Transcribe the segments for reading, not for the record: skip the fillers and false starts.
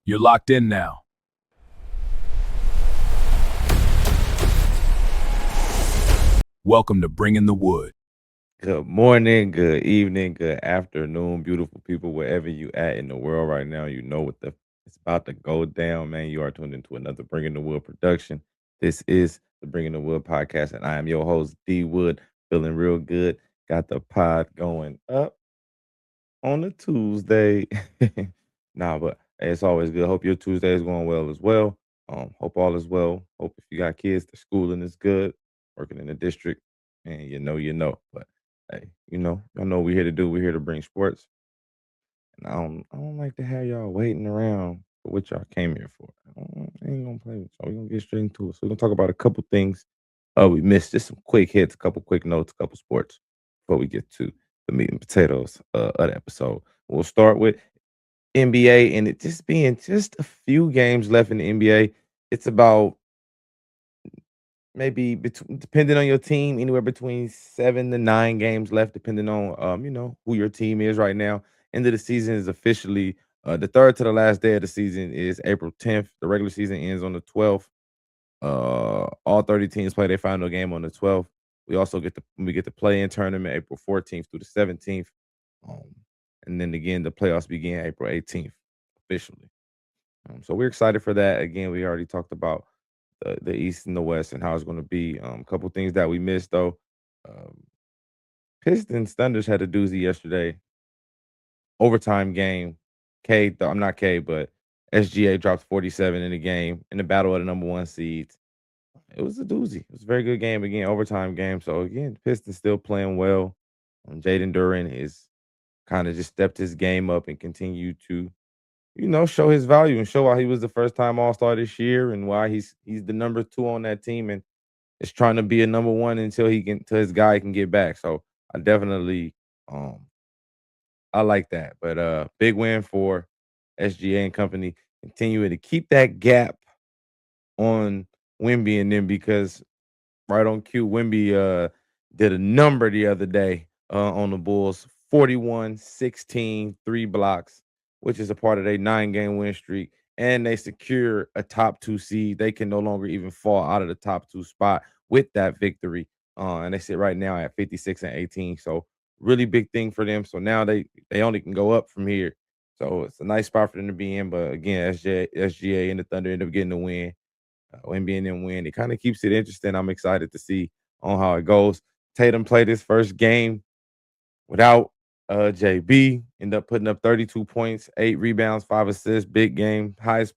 You're locked in now. Welcome to Bringing the Wood. Good morning, good evening, good afternoon, beautiful people, wherever you at in the world right now. You know what it's about to go down, man. You are tuned into another Bringing the Wood production. This is the Bringing the Wood podcast, and I am your host, D Wood, feeling real good. Got the pod going up on a Tuesday. But hey, it's always good. Hope your Tuesday is going well as well. Hope all is well. Hope if you got kids, the schooling is good, working in the district, and you know. But hey, y'all know what we're here to do. We're here to bring sports. And I don't like to have y'all waiting around for what y'all came here for. I ain't gonna play with y'all. We're gonna get straight into it. So we're gonna talk about a couple things we missed, just some quick hits, a couple quick notes, a couple sports before we get to the meat and potatoes of the episode. We'll start with NBA, and it just being just a few games left in the NBA. It's about maybe depending on your team, anywhere between 7 to 9 games left, depending on who your team is right now. End of the season is officially the third to the last day of the season is April 10th. The regular season ends on the 12th. All 30 teams play their final game on the 12th. We get the play-in tournament April 14th through the 17th. Um, and then again, the playoffs begin April 18th officially. So we're excited for that. Again, we already talked about the East and the West and how it's going to be. A couple things that we missed though. Um, Pistons Thunders had a doozy yesterday. Overtime game. I'm not K, but SGA dropped 47 in the game in the battle of the number one seeds. It was a doozy. It was a very good game again, overtime game. So again, the Pistons still playing well. Jaden Duran is kind of just stepped his game up and continued to, show his value and show why he was the first time All Star this year and why he's the number two on that team and is trying to be a number one until his guy can get back. So I definitely um I like that. But big win for SGA and company, continuing to keep that gap on Wimby and them because right on cue, Wimby did a number the other day on the Bulls, 41, 16, 3 blocks, which is a part of their 9-game win streak. And they secure a top two seed. They can no longer even fall out of the top two spot with that victory. And they sit right now at 56 and 18. So really big thing for them. So now they only can go up from here. So it's a nice spot for them to be in. But again, SGA and the Thunder end up getting the win. Wemby and them win. It kind of keeps it interesting. I'm excited to see on how it goes. Tatum played his first game without JB. Ended up putting up 32 points, 8 rebounds, 5 assists. Big game, highest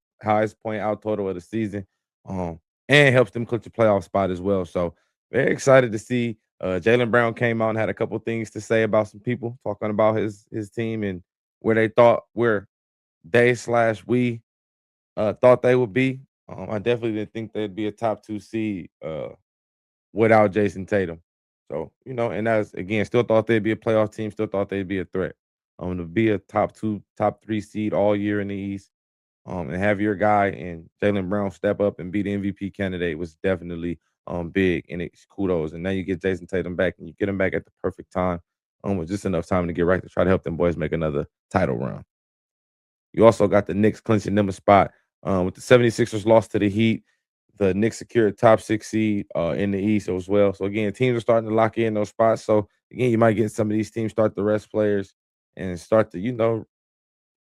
point out total of the season. And helps them clinch a playoff spot as well. So very excited to see. Jaylen Brown came out and had a couple things to say about some people talking about his team and where they/we thought they would be. I definitely didn't think they'd be a top two seed without Jason Tatum. So, and that's again, still thought they'd be a playoff team, still thought they'd be a threat. To be a top two, top three seed all year in the East, and have your guy and Jaylen Brown step up and be the MVP candidate was definitely big and it's kudos. And now you get Jason Tatum back and you get him back at the perfect time, with just enough time to get right to try to help them boys make another title run. You also got the Knicks clinching them a spot. With the 76ers lost to the Heat, the Knicks secured top 6 seed in the East as well. So again, teams are starting to lock in those spots. So again, you might get some of these teams start to rest players and start to,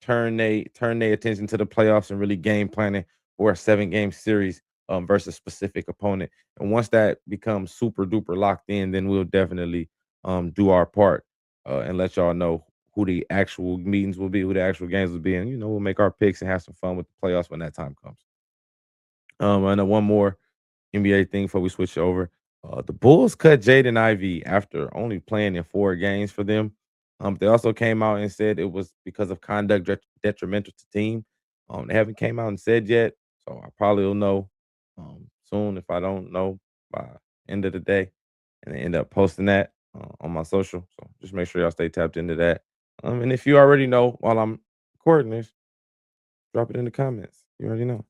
turn their attention to the playoffs and really game planning for a 7-game series versus specific opponent. And once that becomes super duper locked in, then we'll definitely do our part and let y'all know who the actual meetings will be, who the actual games will be, and we'll make our picks and have some fun with the playoffs when that time comes. I know one more NBA thing before we switch over. The Bulls cut Jaden Ivey after only playing in 4 games for them. They also came out and said it was because of conduct detrimental to team. They haven't came out and said yet, so I probably will know soon if I don't know by end of the day, and they end up posting that on my social. So just make sure y'all stay tapped into that. And if you already know while I'm recording this, drop it in the comments. You already know.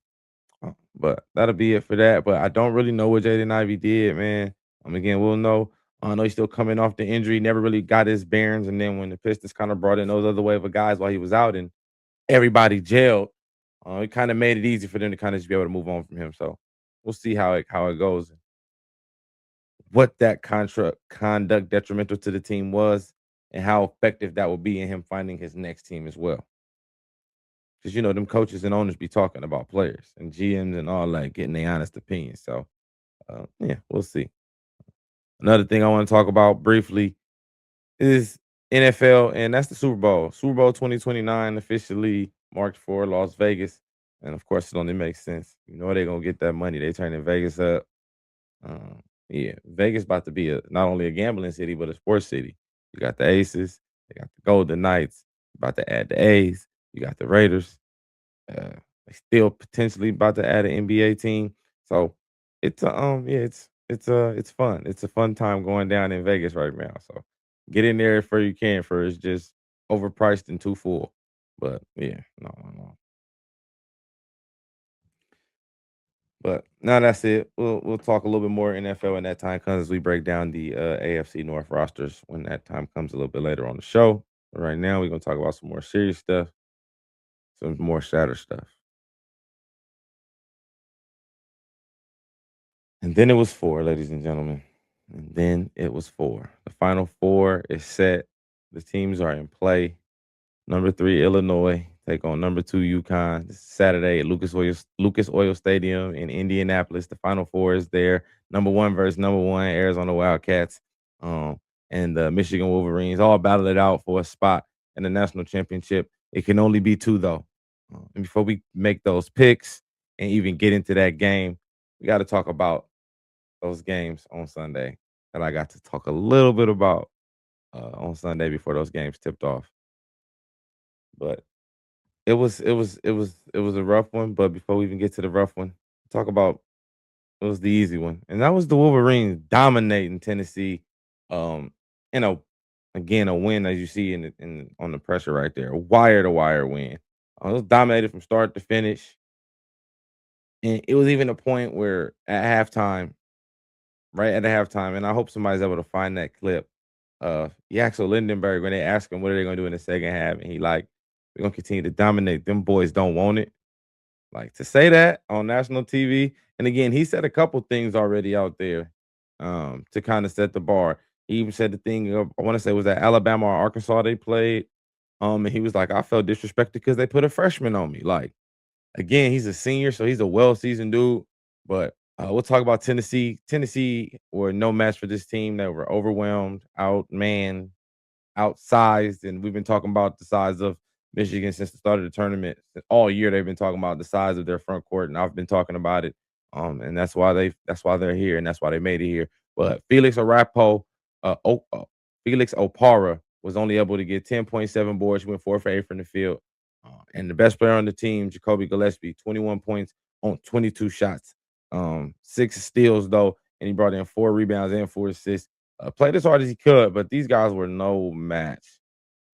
But that'll be it for that. But I don't really know what Jaden Ivey did, man. Again, we'll know. I know he's still coming off the injury, never really got his bearings. And then when the Pistons kind of brought in those other wave of guys while he was out and everybody jailed, It kind of made it easy for them to kind of just be able to move on from him. So we'll see how it goes. What that contra conduct detrimental to the team was, and how effective that will be in him finding his next team as well. Because them coaches and owners be talking about players and GMs and all that, getting their honest opinion. So yeah, we'll see. Another thing I want to talk about briefly is NFL, and that's the Super Bowl. Super Bowl 2029 officially marked for Las Vegas. And of course, it only makes sense. They're gonna get that money. They turning Vegas up. Yeah, Vegas about to be not only a gambling city, but a sports city. You got the Aces, they got the Golden Knights, about to add the A's, you got the Raiders. Uh, they still potentially about to add an NBA team. So it's yeah, it's fun. It's a fun time going down in Vegas right now. So get in there for you can for it's just overpriced and too full. But yeah, no, no, no. But now that's it. We'll talk a little bit more NFL when that time comes as we break down the AFC North rosters when that time comes a little bit later on the show. But right now, we're gonna talk about some more serious stuff, some more shatter stuff. And then it was four, ladies and gentlemen. And then it was four. The final four is set. The teams are in play. Number 3, Illinois take on number 2, UConn. This is Saturday at Lucas Oil Stadium in Indianapolis. The Final Four is there. Number 1 versus number 1, Arizona Wildcats, um, and the Michigan Wolverines all battle it out for a spot in the national championship. It can only be 2 though. And before we make those picks and even get into that game, we got to talk about those games on Sunday that I got to talk a little bit about on Sunday before those games tipped off. But it was a rough one, but before we even get to the rough one, talk about it was the easy one, and that was the Wolverines dominating Tennessee. Um, and again a win as you see in on the pressure right there, a wire to wire win. It was dominated from start to finish, and it was even a point where at halftime, right at the halftime, and I hope somebody's able to find that clip. Yaxel Lindenberg when they ask him what are they gonna do in the second half, and he like, we're gonna continue to dominate. Them boys don't want it. Like, to say that on national TV, and again, he said a couple things already out there, to kinda set the bar. He even said the thing of I wanna say, was that Alabama or Arkansas they played, and he was like, "I felt disrespected because they put a freshman on me." Like, again, he's a senior, so he's a well-seasoned dude, but, we'll talk about Tennessee. Tennessee were no match for this team. They were overwhelmed, outmanned, outsized, and we've been talking about the size of Michigan since the start of the tournament. All year they've been talking about the size of their front court, and I've been talking about it. And that's why they're here, and that's why they made it here. But Felix Opara was only able to get 10.7 boards. He went 4 for 8 from the field. And the best player on the team, Jacoby Gillespie, 21 points on 22 shots. 6 steals though, and he brought in 4 rebounds and 4 assists. Played as hard as he could, but these guys were no match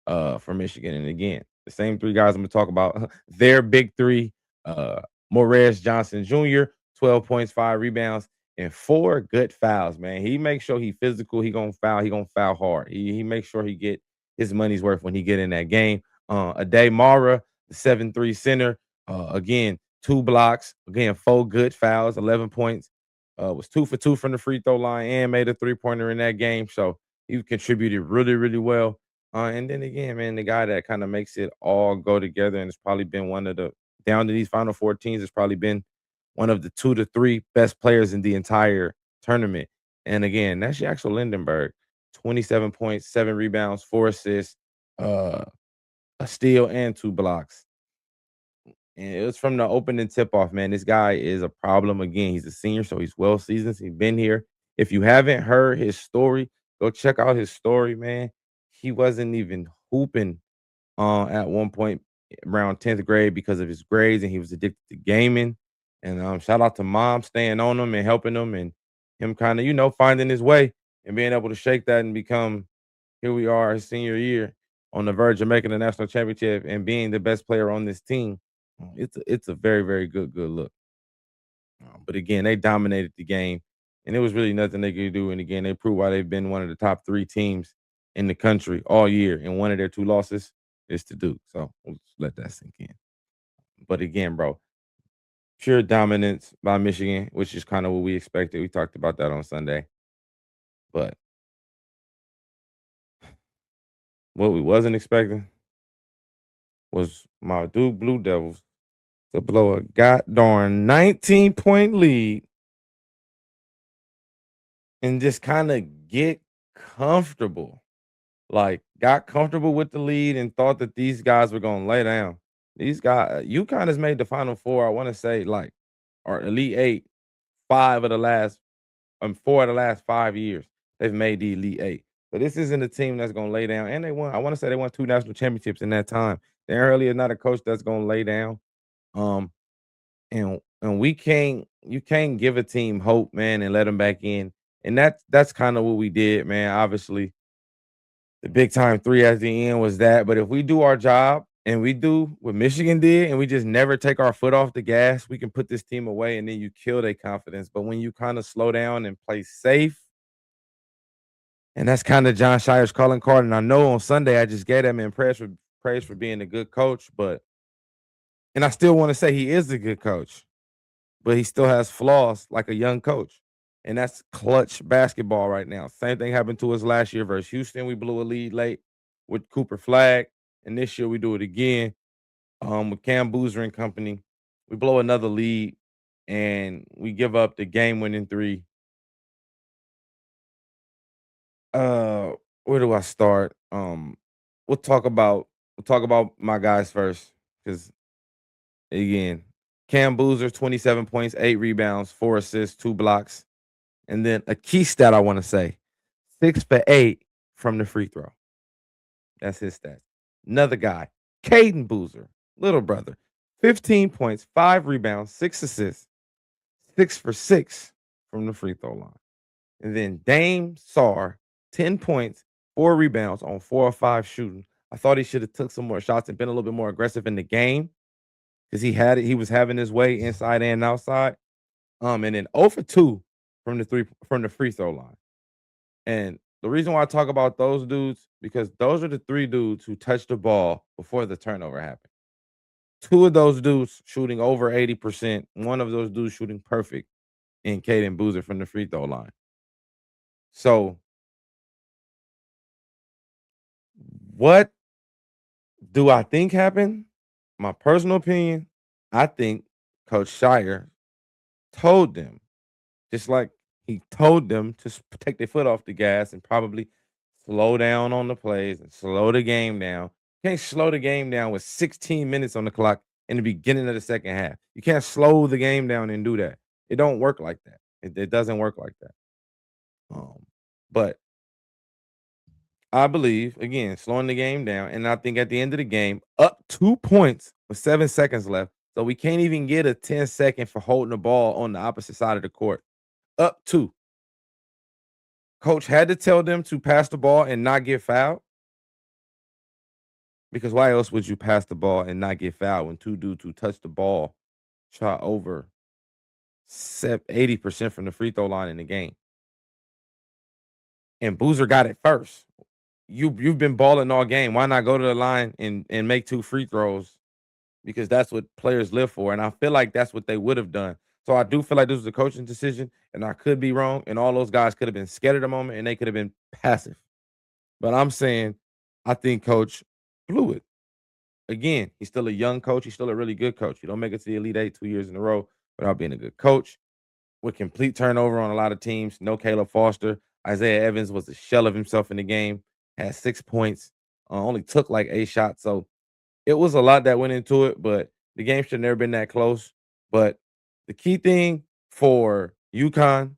for Michigan. And again, the same 3 guys I'm gonna talk about, their big 3, uh, Morez Johnson Jr., 12 points, 5 rebounds, and 4 good fouls, man. He makes sure he physical, he gonna foul hard. He makes sure he get his money's worth when he get in that game. Ade Mara, the 7'3" center, again, 2 blocks, again, 4 good fouls, 11 points. Was 2 for 2 from the free throw line and made a 3-pointer in that game. So he contributed really, really well. And then again, man, the guy that kind of makes it all go together, and it's probably been one of the down to these final four teams, has probably been one of the 2 to 3 best players in the entire tournament. And again, that's Yaxel Lindenberg, 27 points, 7 rebounds, 4 assists, uh, a steal, and 2 blocks. And it was from the opening tip off, man. This guy is a problem. Again, he's a senior, so he's well seasoned. He's been here. If you haven't heard his story, go check out his story, man. He wasn't even hooping at one point around 10th grade because of his grades, and he was addicted to gaming. And shout out to mom staying on him and helping him, and him kind of, finding his way and being able to shake that and become, here we are his senior year on the verge of making the national championship and being the best player on this team. It's a very, very good look. But again, they dominated the game, and there was really nothing they could do. And again, they proved why they've been one of the top 3 teams in the country all year. And one of their 2 losses is to Duke. So we'll just let that sink in. But again, bro, pure dominance by Michigan, which is kind of what we expected. We talked about that on Sunday. But what we wasn't expecting was my Duke Blue Devils to blow a goddamn 19-point lead and just kind of get comfortable. Like, got comfortable with the lead and thought that these guys were gonna lay down. These guys, UConn has made the Final Four. I want to say like, or Elite Eight, 4 of the last 5 years. They've made the Elite Eight. So this isn't a team that's gonna lay down. And they won. I want to say they won 2 national championships in that time. Dan Hurley is not a coach that's gonna lay down. Um, and we can't you can't give a team hope, man, and let them back in. And that's kind of what we did, man. Obviously, the big time three at the end was that. But if we do our job and we do what Michigan did and we just never take our foot off the gas, we can put this team away and then you kill their confidence. But when you kind of slow down and play safe, and that's kind of John Shire's calling card. And I know on Sunday I just gave him praise for being a good coach, and I still want to say he is a good coach, but he still has flaws like a young coach. And that's clutch basketball right now. Same thing happened to us last year versus Houston. We blew a lead late with Cooper Flag. And this year we do it again with Cam Boozer and company. We blow another lead and we give up the game winning three. Uh where do I start? We'll talk about my guys first. Because again, Cam Boozer, 27 points, 8 rebounds, 4 assists, 2 blocks. And then a key stat I want to say 6 for 8 from the free throw. That's his stats. Another guy, Caden Boozer, little brother, 15 points, 5 rebounds, 6 assists, 6 for 6 from the free throw line. And then Dame Sar, 10 points, 4 rebounds on 4 or 5 shooting. I thought he should have took some more shots and been a little bit more aggressive in the game because he was having his way inside and outside. And then 0 for 2 from the free throw line. And the reason why I talk about those dudes, because those are the 3 dudes who touched the ball before the turnover happened. 2 of those dudes shooting over 80%, one of those dudes shooting perfect in Caden Boozer from the free throw line. So, what do I think happened? My personal opinion, I think Coach Shire told them, just like he told them to take their foot off the gas and probably slow down on the plays and slow the game down. You can't slow the game down with 16 minutes on the clock in the beginning of the second half. You can't slow the game down and do that. It don't work like that. It doesn't work like that. But I believe, again, slowing the game down, and I think at the end of the game, up 2 points with 7 seconds left, so we can't even get a 10-second for holding the ball on the opposite side of the court. Up 2. Coach had to tell them to pass the ball and not get fouled, because why else would you pass the ball and not get fouled when 2 dudes who touched the ball shot over 80% from the free throw line in the game? And Boozer got it first. You've been balling all game. Why not go to the line and make 2 free throws? Because that's what players live for. And I feel like that's what they would have done. So I do feel like this was a coaching decision, and I could be wrong. And all those guys could have been scared at the moment and they could have been passive. But I'm saying I think coach blew it. Again, he's still a young coach. He's still a really good coach. You don't make it to the Elite Eight 2 years in a row without being a good coach. With complete turnover on a lot of teams. No Caleb Foster. Isaiah Evans was a shell of himself in the game. Had 6 points. Only took like 8 shots. So it was a lot that went into it, but the game should have never been that close. But the key thing for UConn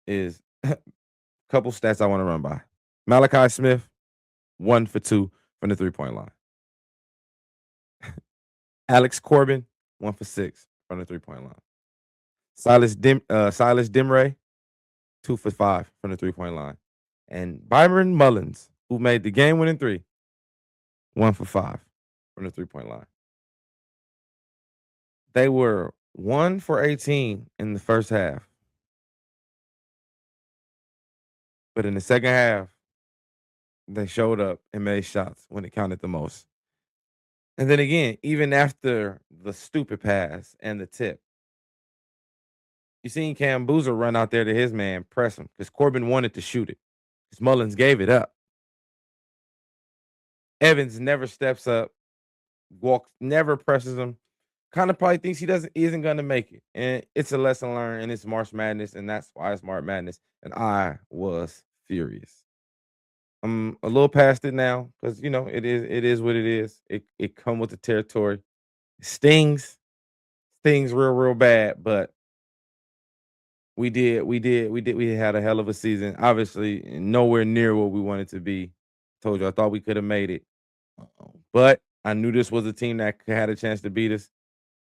is a couple stats I want to run by. Malachi Smith, 1 for 2 from the 3-point line. Alex Corbin, 1 for 6 from the 3-point line. Silas Dimray, 2 for 5 from the 3-point line. And Byron Mullins, who made the game-winning 3, 1 for 5 from the 3-point line. They were 1 for 18 in the first half. But in the second half, they showed up and made shots when it counted the most. And then again, even after the stupid pass and the tip, you seen Cam Boozer run out there to his man, press him because Corbin wanted to shoot it. Because Mullins gave it up. Evans never steps up, walks, never presses him. Kind of probably thinks isn't gonna make it. And it's a lesson learned and it's March Madness, and that's why it's March Madness. And I was furious. I'm a little past it now because it is what it is. It come with the territory. It stings real bad, but we had a hell of a season. Obviously, nowhere near what we wanted to be. Told you I thought we could have made it. But I knew this was a team that had a chance to beat us.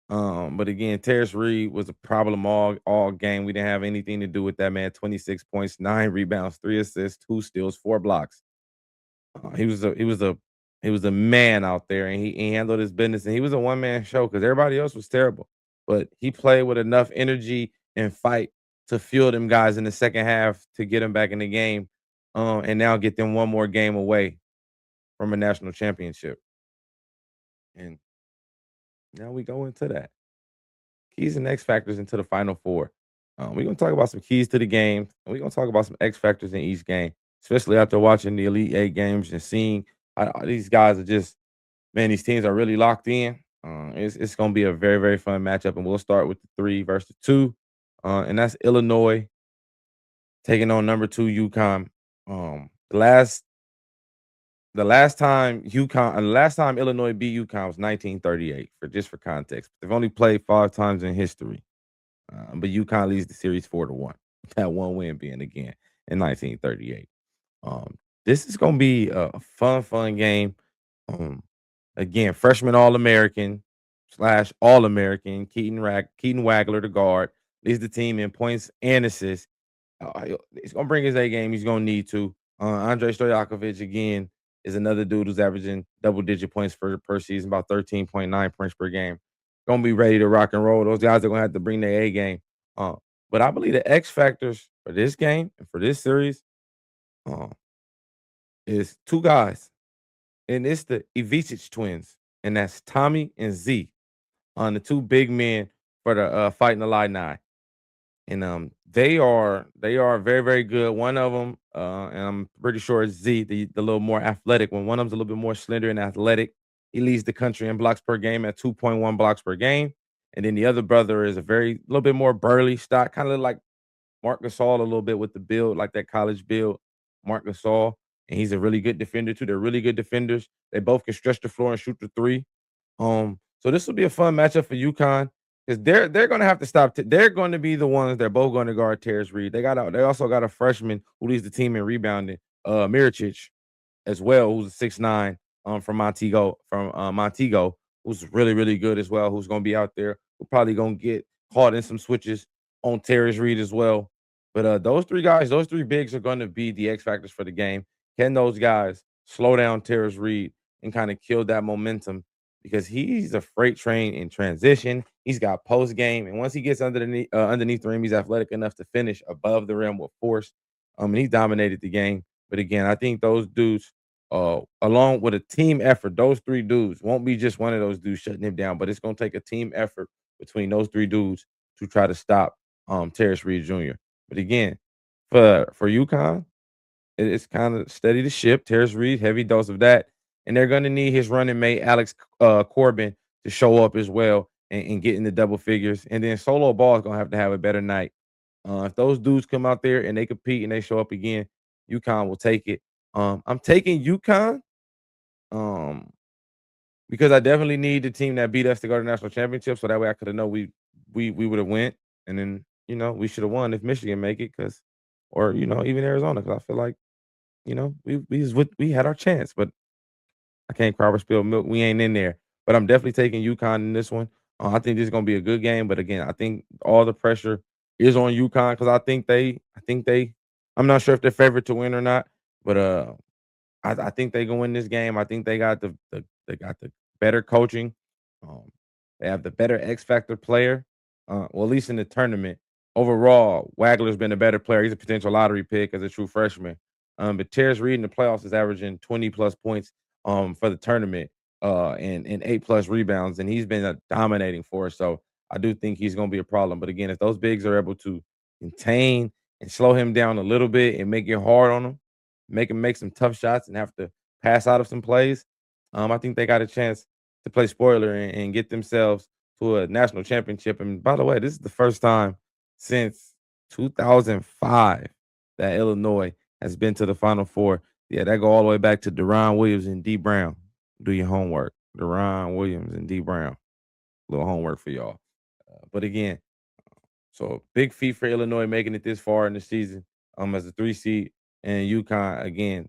But again, Terrence Reed was a problem all game. We didn't have anything to do with that man. 26 points, 9 rebounds, 3 assists, 2 steals, 4 blocks. He was a man out there, and he handled his business. And he was a one man show because everybody else was terrible. But he played with enough energy and fight to fuel them guys in the second half to get them back in the game, and now get them one more game away from a national championship. And now we go into that. Keys and X factors into the Final Four. We're gonna talk about some keys to the game, and we're gonna talk about some X factors in each game, especially after watching the Elite Eight games and seeing how these guys are just man. These teams are really locked in. It's gonna be a very fun matchup, and we'll start with the 3 versus the 2, and that's Illinois taking on number 2 UConn. The last time Illinois beat UConn was 1938. For context, they've only played 5 times in history. But UConn leads the series 4-1. That one win being again in 1938. This is gonna be a fun game. Um, Again, freshman All American slash All American Keaton Wagler, the guard, leads the team in points and assists. He's gonna bring his A game. He's gonna need to. Andre Stojakovic again is another dude who's averaging double-digit points per season, about 13.9 points per game. Gonna be ready to rock and roll. Those guys are gonna have to bring their A game. Uh, but I believe the X factors for this game and for this series uh, is 2 guys, and it's the Ivicic twins, and that's Tommy and Z on the 2 big men for the Fighting Illini. And they are very good. One of them, and I'm pretty sure it's Z, the little more athletic one. One of them's a little bit more slender and athletic. He leads the country in blocks per game at 2.1 blocks per game. And then the other brother is a little bit more burly stock, kind of like Mark Gasol a little bit with the build, like that college build, Mark Gasol. And he's a really good defender too. They're really good defenders. They both can stretch the floor and shoot the three. So this will be a fun matchup for UConn because they're going to have to stop. They're going to be the ones they're both going to guard Terrence Reed. They also got a freshman who leads the team in rebounding, Miricic as well, who's a 6'9", from Montego, who's really good as well, who's gonna be out there. We're probably gonna get caught in some switches on Terrence Reed as well. But those 3 guys, those 3 bigs are gonna be the X factors for the game. Can those guys slow down Terrence Reed and kind of kill that momentum? Because he's a freight train in transition. He's got post game, and once he gets underneath the rim, he's athletic enough to finish above the rim with force. And he dominated the game. But again, I think those dudes along with a team effort, those 3 dudes won't be just one of those dudes shutting him down, but it's going to take a team effort between those 3 dudes to try to stop Terrence Reed Jr. But again, for UConn, it's kind of steady the ship. Terrence Reed, heavy dose of that, and they're going to need his running mate Alex Corbin to show up as well and get in the double figures. And then Solo Ball is going to have a better night. If those dudes come out there and they compete and they show up again, UConn will take it. I'm taking UConn um, because I definitely need the team that beat us to go to the national championship. So that way I could have known we would have went, and then we should have won if Michigan make it, or even Arizona, because I feel like we had our chance, but I can't cry over spilled milk. We ain't in there, but I'm definitely taking UConn in this one. I think this is gonna be a good game, but again, I think all the pressure is on UConn because I think they. I'm not sure if they're favorite to win or not, but I think they gonna win this game. I think they got the better coaching. Um, they have the better X factor player. Well, at least in the tournament. Overall, Wagler's been a better player. He's a potential lottery pick as a true freshman. But Terrence Reed in the playoffs is averaging 20 plus points for the tournament. and 8+ rebounds, and he's been a dominating force. So I do think he's going to be a problem. But again, if those bigs are able to contain and slow him down a little bit and make it hard on him, make him make some tough shots and have to pass out of some plays, I think they got a chance to play spoiler and get themselves to a national championship. And by the way, this is the first time since 2005 that Illinois has been to the Final Four. Yeah, that go all the way back to Deron Williams and D Brown. Do your homework. Deron Williams and D Brown. Little homework for y'all. But again, so big feat for Illinois making it this far in the season as a 3 seed, and UConn again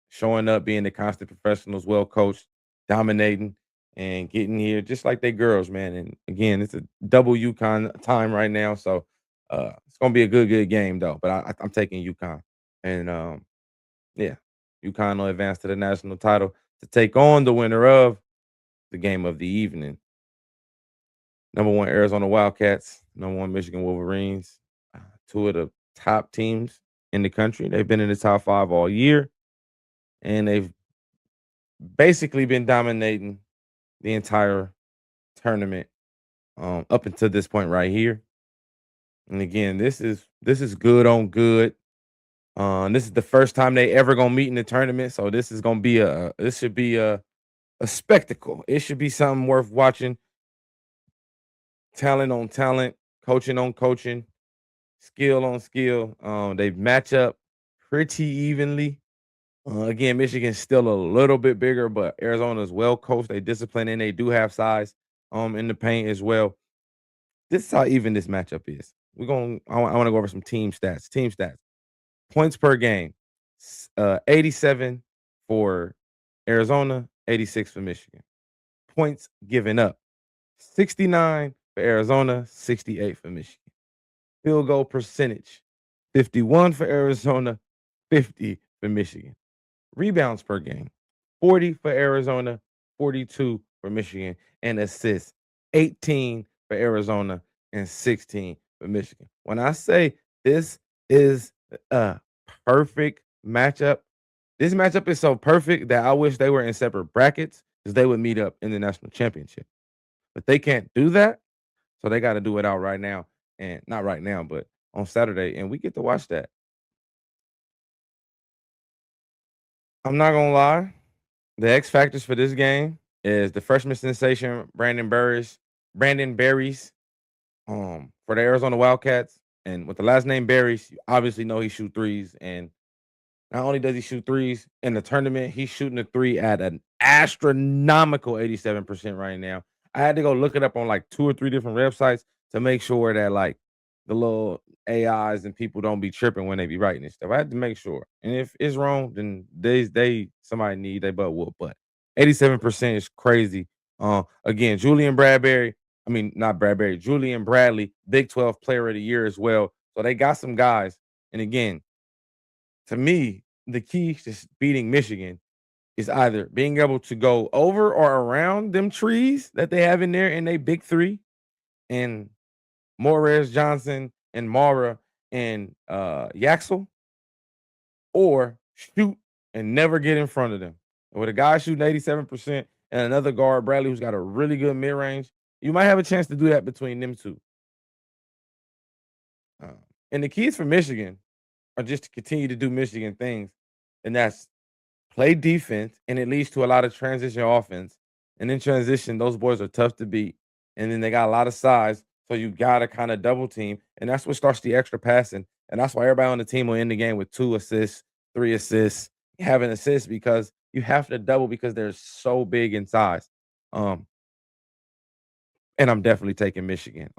showing up, being the constant professionals, well coached, dominating, and getting here just like they girls, man. And again, it's a double UConn time right now, so it's gonna be a good game though. But I'm taking UConn, and yeah, UConn will advance to the national title to take on the winner of the game of the evening. Number one Arizona Wildcats, number one Michigan Wolverines, two of the top teams in the country. They've been in the top five all year, and they've basically been dominating the entire tournament up until this point right here. And again, this is good on good. This is the first time they ever gonna meet in the tournament, so this is gonna be this should be a spectacle. It should be something worth watching. Talent on talent, coaching on coaching, skill on skill. They match up pretty evenly. Again, Michigan's still a little bit bigger, but Arizona's well coached. They discipline and they do have size in the paint as well. This is how even this matchup is. I want to go over some team stats. Team stats. Points per game. 87 for Arizona, 86 for Michigan. Points given up. 69 for Arizona, 68 for Michigan. Field goal percentage. 51 for Arizona, 50 for Michigan. Rebounds per game, 40 for Arizona, 42 for Michigan, and assists, 18 for Arizona and 16 for Michigan. When I say this is a perfect matchup, this matchup is so perfect that I wish they were in separate brackets because they would meet up in the national championship. But they can't do that, so they got to do it out right now, and not right now, but on Saturday, and we get to watch that. I'm not gonna lie. The X factors for this game is the freshman sensation Brandon Berries, for the Arizona Wildcats, and with the last name Berries, you obviously know he shoot threes. And not only does he shoot threes in the tournament, he's shooting a three at an astronomical 87% right now. I had to go look it up on like two or three different websites to make sure that like the little AIs and people don't be tripping when they be writing this stuff. I had to make sure. And if it's wrong, then they somebody need they butt whoop. But 87% is crazy. Again, not Bradbury, Julian Bradley, Big 12 player of the year as well. So they got some guys. And again, to me, the key to beating Michigan is either being able to go over or around them trees that they have in there in they big three, and Morez Johnson and Mara and Yaxel, or shoot and never get in front of them. With a guy shooting 87% and another guard, Bradley, who's got a really good mid range, you might have a chance to do that between them two. And the keys for Michigan are just to continue to do Michigan things, and that's play defense, and it leads to a lot of transition offense. And in transition, those boys are tough to beat. And then they got a lot of size, so you gotta kind of double team, and that's what starts the extra passing. And that's why everybody on the team will end the game with 2 assists, 3 assists, having assists because you have to double because they're so big in size. Um, and I'm definitely taking Michigan.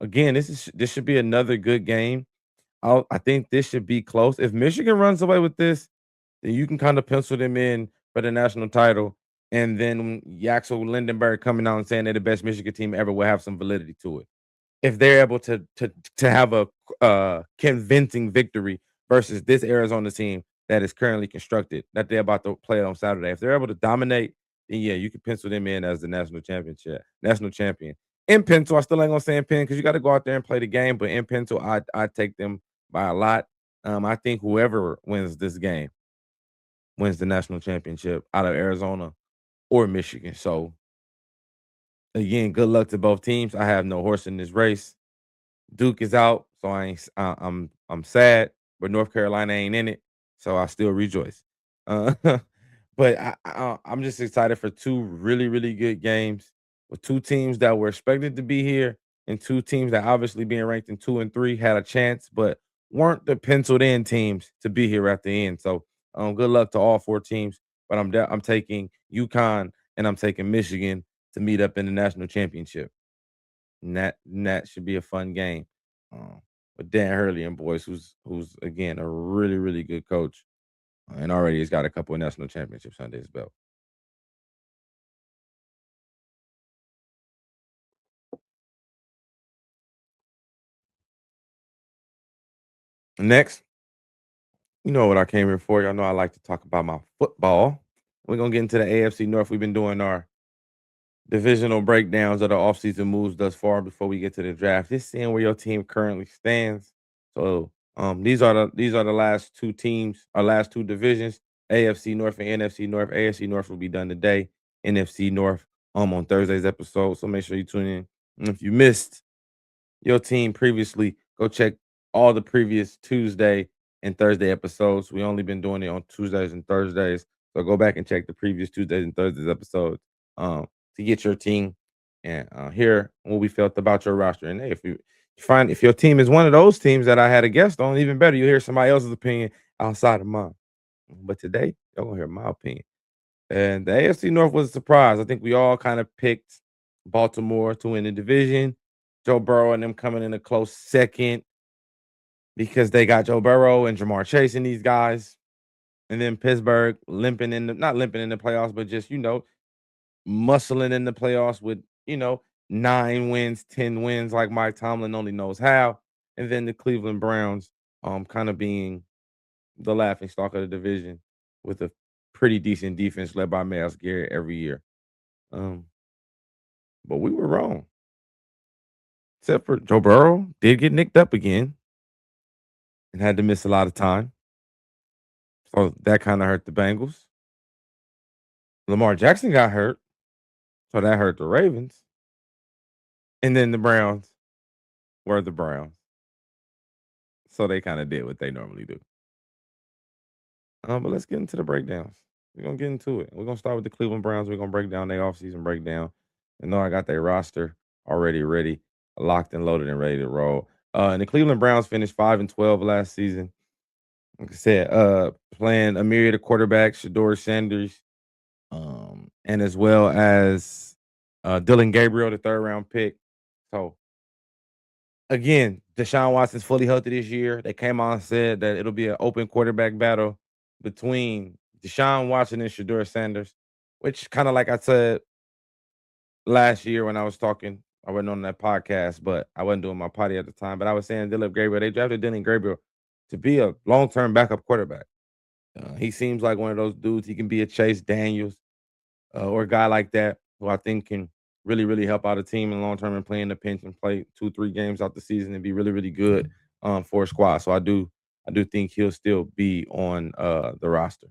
Again, this should be another good game. I think this should be close. If Michigan runs away with this, then you can kind of pencil them in for the national title. And then Yaxel Lindenberg coming out and saying they're the best Michigan team ever will have some validity to it. If they're able to have a convincing victory versus this Arizona team that is currently constructed that they're about to play on Saturday. If they're able to dominate, then yeah, you can pencil them in as the national champion. In pencil, I still ain't gonna say in pen because you got to go out there and play the game. But in pencil, I take them by a lot. I think whoever wins this game wins the national championship out of Arizona or Michigan. So again, good luck to both teams. I have no horse in this race. Duke is out, so I ain't. I'm sad, but North Carolina ain't in it, so I still rejoice. Uh, but I'm just excited for two really really good games with two teams that were expected to be here and two teams that obviously being ranked in 2 and 3 had a chance, but weren't the penciled in teams to be here at the end. So good luck to all four teams. But I'm taking UConn and I'm taking Michigan to meet up in the national championship. And that should be a fun game. With Dan Hurley and boys, who's again a really really good coach, and already has got a couple of national championships under his belt. Next, you know what I came here for. Y'all know I like to talk about my football. We're gonna get into the AFC North. We've been doing our divisional breakdowns of the offseason moves thus far before we get to the draft. Just seeing where your team currently stands. So these are the last two teams, our last two divisions, AFC North and NFC North. AFC North will be done today. NFC North on Thursday's episode. So make sure you tune in. And if you missed your team previously, go check all the previous Tuesday and Thursday episodes. We only been doing it on Tuesdays and Thursdays. So go back and check the previous Tuesdays and Thursdays episodes to get your team and hear what we felt about your roster. And hey, if your team is one of those teams that I had a guest on, even better, you hear somebody else's opinion outside of mine. But today, y'all gonna hear my opinion. And the AFC North was a surprise. I think we all kind of picked Baltimore to win the division. Joe Burrow and them coming in a close second because they got Joe Burrow and Jamar Chase and these guys. And then Pittsburgh limping in the not limping in the playoffs, but just, muscling in the playoffs with, 9 wins, 10 wins, like Mike Tomlin only knows how. And then the Cleveland Browns kind of being the laughing stock of the division with a pretty decent defense led by Myles Garrett every year. Um, but we were wrong. Except for Joe Burrow did get nicked up again and had to miss a lot of time. So that kind of hurt the Bengals. Lamar Jackson got hurt. So that hurt the Ravens. And then the Browns were the Browns. So they kind of did what they normally do. But let's get into the breakdowns. We're gonna get into it. We're gonna start with the Cleveland Browns. We're gonna break down their offseason breakdown. And know I got their roster already ready, locked and loaded and ready to roll. And the Cleveland Browns finished 5-12 last season. Like I said, playing a myriad of quarterbacks, Shador Sanders, and as well as Dylan Gabriel, the third round pick. So again, Deshaun Watson's fully healthy this year. They came out and said that it'll be an open quarterback battle between Deshaun Watson and Shador Sanders, which kind of like I said last year when I was talking. I wasn't on that podcast, but I wasn't doing my potty at the time. But I was saying Dylan Gabriel, they drafted Dylan Gabriel to be a long-term backup quarterback. He seems like one of those dudes. He can be a Chase Daniels or a guy like that who I think can really, really help out a team in long term and play in the pinch and play 2, 3 games out the season and be really, really good for a squad. So I do think he'll still be on the roster.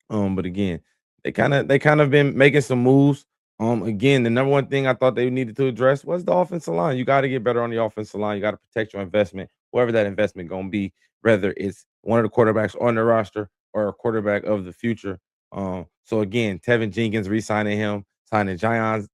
But again, they kind of been making some moves. Again, the number one thing I thought they needed to address was the offensive line. You got to get better on the offensive line. You got to protect your investment, whoever that investment gonna be, whether it's one of the quarterbacks on the roster or a quarterback of the future. So again, Tevin Jenkins re-signing him, signing Zion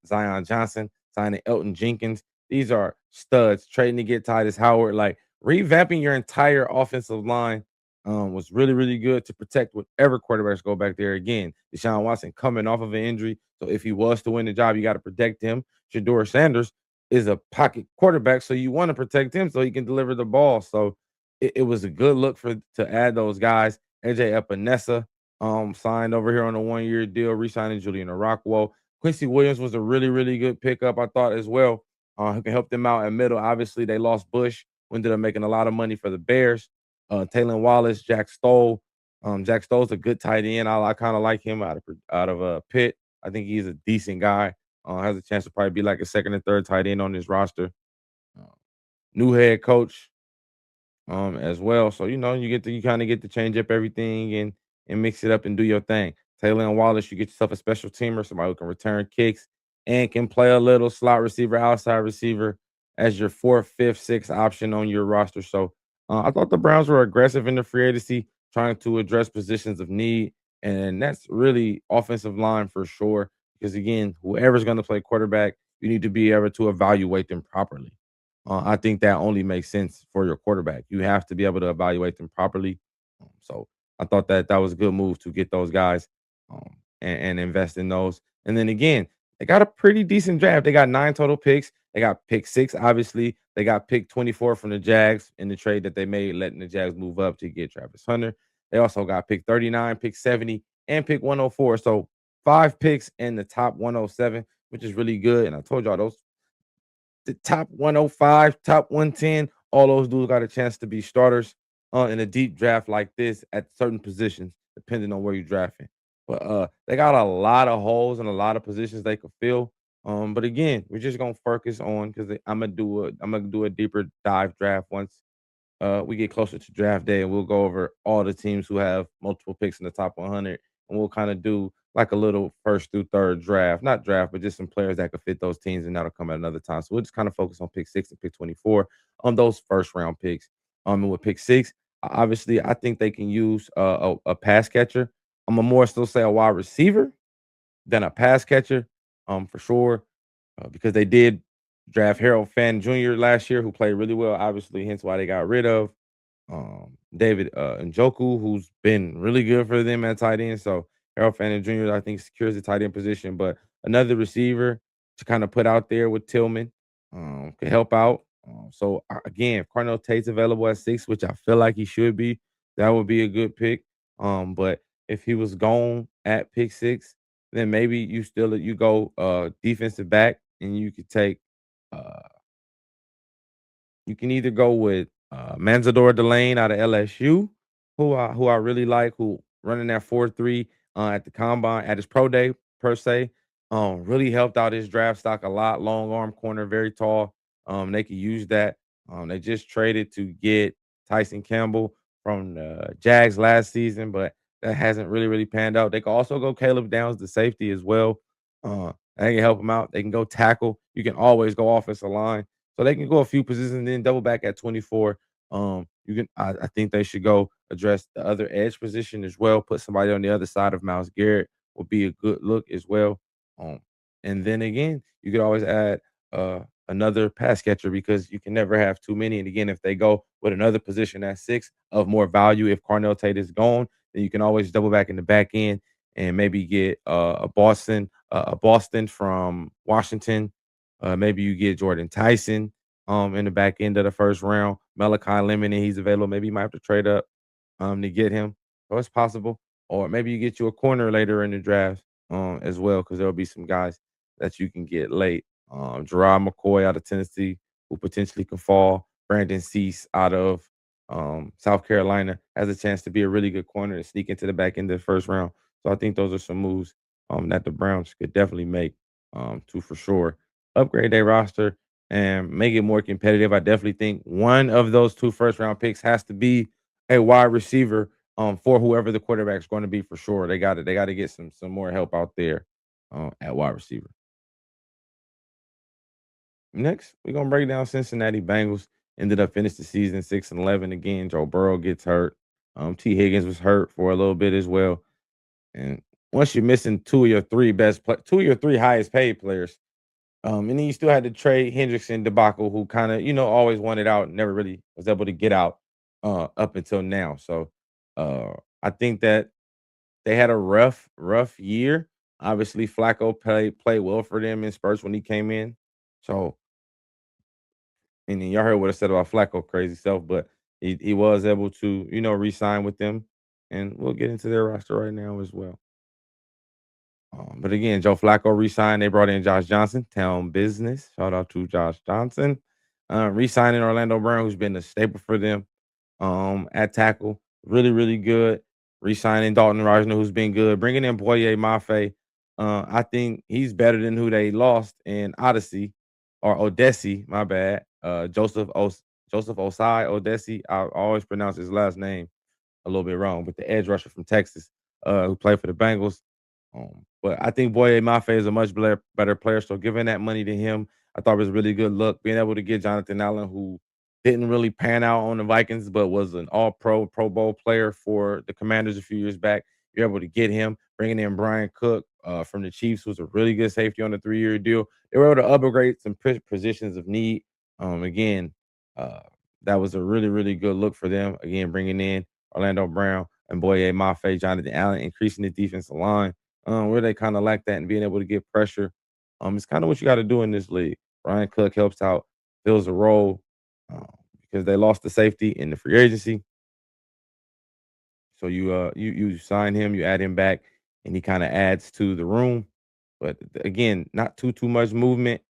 Johnson, signing Elton Jenkins. These are studs. Trading to get Titus Howard, like revamping your entire offensive line was really, really good to protect whatever quarterbacks go back there. Again, Deshaun Watson coming off of an injury. So if he was to win the job, you got to protect him. Shador Sanders is a pocket quarterback, so you want to protect him so he can deliver the ball. So it was a good look to add those guys. AJ Epinesa signed over here on a 1-year deal, re-signing Julian Rockwell. Quincy Williams was a really, really good pickup, I thought, as well. Who can help them out in middle. Obviously, they lost Bush, who ended up making a lot of money for the Bears. Taylor Wallace, Jack Stoll. Jack Stoll's a good tight end. I kind of like him out of Pitt. I think he's a decent guy. Has a chance to probably be like a second or third tight end on this roster. Uh, New head coach as well. So you kind of get to change up everything and mix it up and do your thing. Taylor and Wallace, you get yourself a special teamer, somebody who can return kicks and can play a little slot receiver, outside receiver as your fourth, fifth, sixth option on your roster. So I thought the Browns were aggressive in the free agency, trying to address positions of need. And that's really offensive line for sure. Because again, whoever's going to play quarterback, you need to be able to evaluate them properly. I think that only makes sense for your quarterback. You have to be able to evaluate them properly. So I thought that that was a good move to get those guys and invest in those. And then again, they got a pretty decent draft. They got 9 total picks. They got pick 6, obviously. They got pick 24 from the Jags in the trade that they made, letting the Jags move up to get Travis Hunter. They also got pick 39, pick 70, and pick 104. So 5 picks in the top 107, which is really good. And I told y'all those the top 105, top 110, all those dudes got a chance to be starters in a deep draft like this at certain positions, depending on where you're drafting. But they got a lot of holes and a lot of positions they could fill. But again, we're just gonna focus on because I'm gonna do a deeper dive draft once we get closer to draft day, and we'll go over all the teams who have multiple picks in the top 100, and we'll kind of do like a little first through third draft, not draft, but just some players that could fit those teams, and that'll come at another time. So we'll just kind of focus on pick 6 and pick 24 on those first round picks. And with pick 6, obviously, I think they can use a pass catcher. I'm gonna more still say a wide receiver than a pass catcher, for sure, because they did draft Harold Fan Jr. last year, who played really well, obviously, hence why they got rid of David Njoku, who's been really good for them at tight end. So Harold Fanning Jr., I think, secures the tight end position. But another receiver to kind of put out there with Tillman could help out. Again, if Carnell Tate's available at 6, which I feel like he should be, that would be a good pick. But if he was gone at pick 6, then maybe you go defensive back and you could take uh you can either go with Manzador Delane out of LSU, who I really like, who running that 4.3 at the combine at his pro day per se. Really helped out his draft stock a lot. Long arm corner, very tall. They could use that. They just traded to get Tyson Campbell from the Jags last season, but that hasn't really panned out. They could also go Caleb Downs, the safety as well. They can help them out. They can go tackle. You can always go offensive line. So they can go a few positions and then double back at 24. I think they should go address the other edge position as well. Put somebody on the other side of Miles Garrett will be a good look as well. Um, and then again, you could always add another pass catcher because you can never have too many. And again, if they go with another position at 6 of more value, if Carnell Tate is gone, then you can always double back in the back end and maybe get a Boston from Washington. Maybe you get Jordan Tyson in the back end of the first round. Malachi Lemon, and he's available. Maybe you might have to trade up to get him. So it's possible. Or maybe you get you a corner later in the draft as well, because there'll be some guys that you can get late. Gerard McCoy out of Tennessee, who potentially can fall. Brandon Cease out of South Carolina has a chance to be a really good corner and sneak into the back end of the first round. So I think those are some moves that the Browns could definitely make to for sure upgrade their roster and make it more competitive. I definitely think one of those 2 first round picks has to be a wide receiver for whoever the quarterback's going to be for sure. They got to get some more help out there at wide receiver. Next, we're gonna break down Cincinnati Bengals. Ended up finished the season 6-11 again. Joe Burrow gets hurt. T. Higgins was hurt for a little bit as well. And once you're missing 2 of your three highest paid players, and then you still had to trade Hendrickson debacle, who kind of, always wanted out and never really was able to get out up until now. So I think that they had a rough year. Obviously, Flacco played well for them in spurts when he came in. So, and then y'all heard what I said about Flacco, crazy self, but he was able to, re-sign with them. And we'll get into their roster right now as well. But again, Joe Flacco re-signed. They brought in Josh Johnson, town business. Shout out to Josh Johnson. Re-signing Orlando Brown, who's been a staple for them at tackle. Really good. Re-signing Dalton Risner, who's been good. Bringing in Boye Mafe. I think he's better than who they lost in Odyssey or Odessi, my bad. Joseph Osai Odessi. I always pronounce his last name a little bit wrong, but the edge rusher from Texas who played for the Bengals. But I think Boye Mafe is a much better player. So giving that money to him, I thought was a really good look. Being able to get Jonathan Allen, who didn't really pan out on the Vikings, but was an all pro, Pro Bowl player for the Commanders a few years back. You're able to get him, bringing in Brian Cook from the Chiefs, who's a really good safety on a 3-year deal. They were able to upgrade some positions of need. Again, uh, that was a really, really good look for them. Again, bringing in Orlando Brown and Boye Mafe, Jonathan Allen, increasing the defensive line where they kind of lack that and being able to get pressure. It's kind of what you got to do in this league. Brian Cook helps out, fills a role um, because they lost the safety in the free agency. So you sign him, you add him back, and he kind of adds to the room. But again, not too much movement,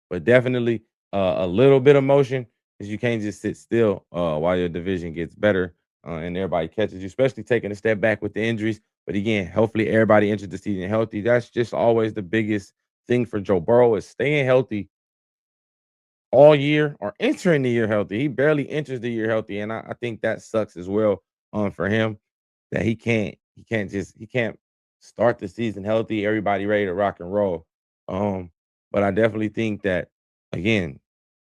but definitely a little bit of motion because you can't just sit still while your division gets better and everybody catches you, especially taking a step back with the injuries. But again, hopefully everybody enters the season healthy. That's just always the biggest thing for Joe Burrow is staying healthy all year or entering the year healthy. He barely enters the year healthy, and I think that sucks as well for him that he can't start the season healthy, everybody ready to rock and roll. But I definitely think that again,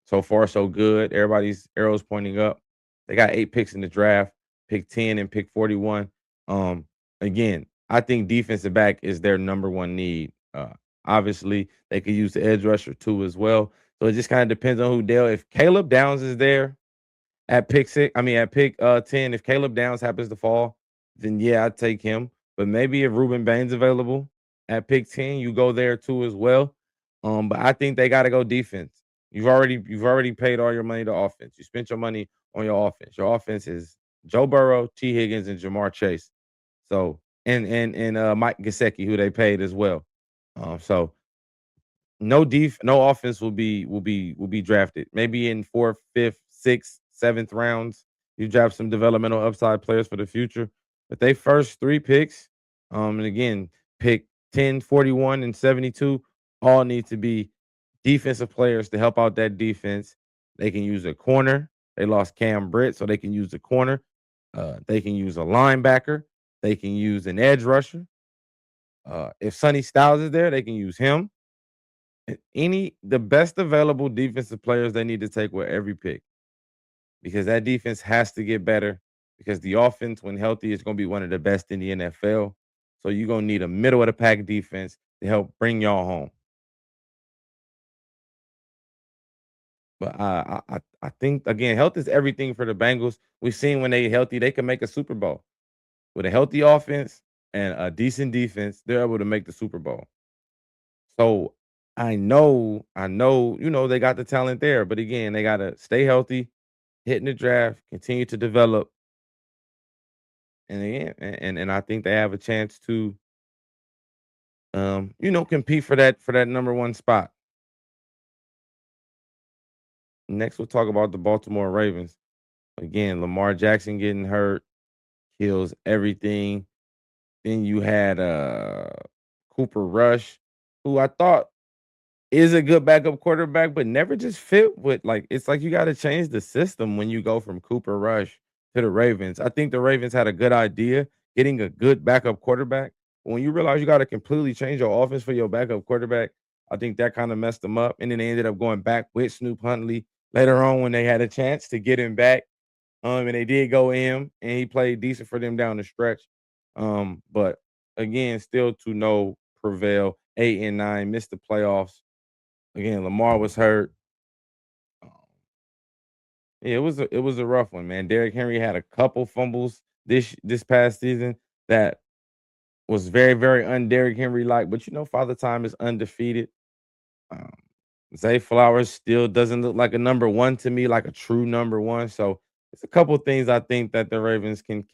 so far so good. Everybody's arrows pointing up. They got 8 picks in the draft, pick 10 and pick 41. Um, again, I think defensive back is their number one need. Obviously, they could use the edge rusher too as well. So it just kind of depends on who Dale. If Caleb Downs is there, at pick 6, I mean, at pick 10, if Caleb Downs happens to fall, then yeah, I'd take him. But maybe if Ruben Bain's available at pick 10, you go there too as well. But I think they got to go defense. You've already paid all your money to offense. You spent your money on your offense. Your offense is Joe Burrow, T. Higgins, and Jamar Chase. So and Mike Gesicki, who they paid as well. So no offense will be drafted. Maybe in 4th, 5th, 6th, 7th rounds, you draft some developmental upside players for the future. But they first 3 picks, and again, pick 10, 41, and 72 all need to be defensive players to help out that defense. They can use a corner. They lost Cam Britt, so they can use a corner. They can use a linebacker. They can use an edge rusher. If Sonny Styles is there, they can use him. The best available defensive players they need to take with every pick because that defense has to get better because the offense, when healthy, is going to be one of the best in the NFL. So you're going to need a middle of the pack defense to help bring y'all home. But I think again, health is everything for the Bengals. We've seen when they healthy, they can make a Super Bowl with a healthy offense and a decent defense. They're able to make the Super Bowl. So I know, they got the talent there, but again, they gotta stay healthy, hit in the draft, continue to develop, and again, and I think they have a chance to, compete for that number one spot. Next, we'll talk about the Baltimore Ravens. Again, Lamar Jackson getting hurt kills everything. Then you had Cooper Rush, who I thought is a good backup quarterback, but never just fit with it's like you got to change the system when you go from Cooper Rush to the Ravens. I think the Ravens had a good idea getting a good backup quarterback. But when you realize you got to completely change your offense for your backup quarterback, I think that kind of messed them up. And then they ended up going back with Snoop Huntley later on when they had a chance to get him back. And they did go in, and he played decent for them down the stretch. But again, still to no prevail. 8-9, missed the playoffs. Again, Lamar was hurt. Um, yeah, it was a rough one, man. Derrick Henry had a couple fumbles this past season that was very, very un-Derrick Henry like, but Father Time is undefeated. Um, Zay Flowers still doesn't look like a number one to me, like a true number one. So it's a couple things I think that the Ravens can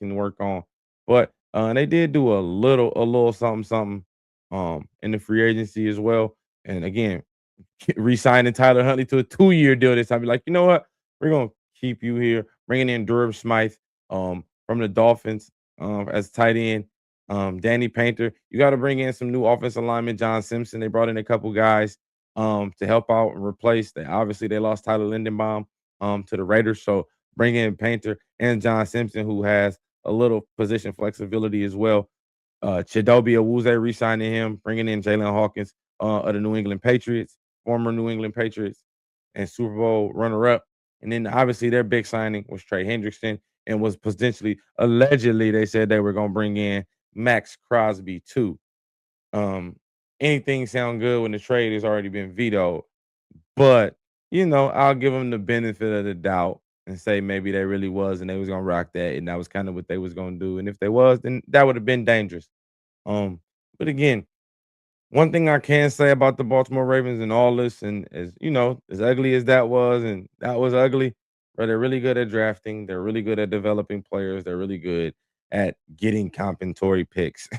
work on. But they did do a little something something in the free agency as well. And again, re-signing Tyler Huntley to a 2-year deal this time. Be like, you know what? We're gonna keep you here. Bringing in Durham Smythe from the Dolphins as tight end. Danny Painter. You got to bring in some new offensive linemen. John Simpson. They brought in a couple guys to help out and replace. They lost Tyler Lindenbaum to the Raiders. So bring in Painter and John Simpson, who has a little position flexibility as well. Chidobe Awuzie re-signing him, bringing in Jalen Hawkins of the New England Patriots, former New England Patriots, and Super Bowl runner-up. And then obviously their big signing was Trey Hendrickson and was potentially, allegedly, they said they were going to bring in Max Crosby too. Um, Anything sound good when the trade has already been vetoed, but I'll give them the benefit of the doubt and say maybe they really was and they was gonna rock that, and that was kind of what they was gonna do. And if they was, then that would have been dangerous. Um, but again, one thing I can say about the Baltimore Ravens and all this, and as ugly as that was, and that was ugly, but they're really good at drafting. They're really good at developing players. They're really good at getting compensatory picks.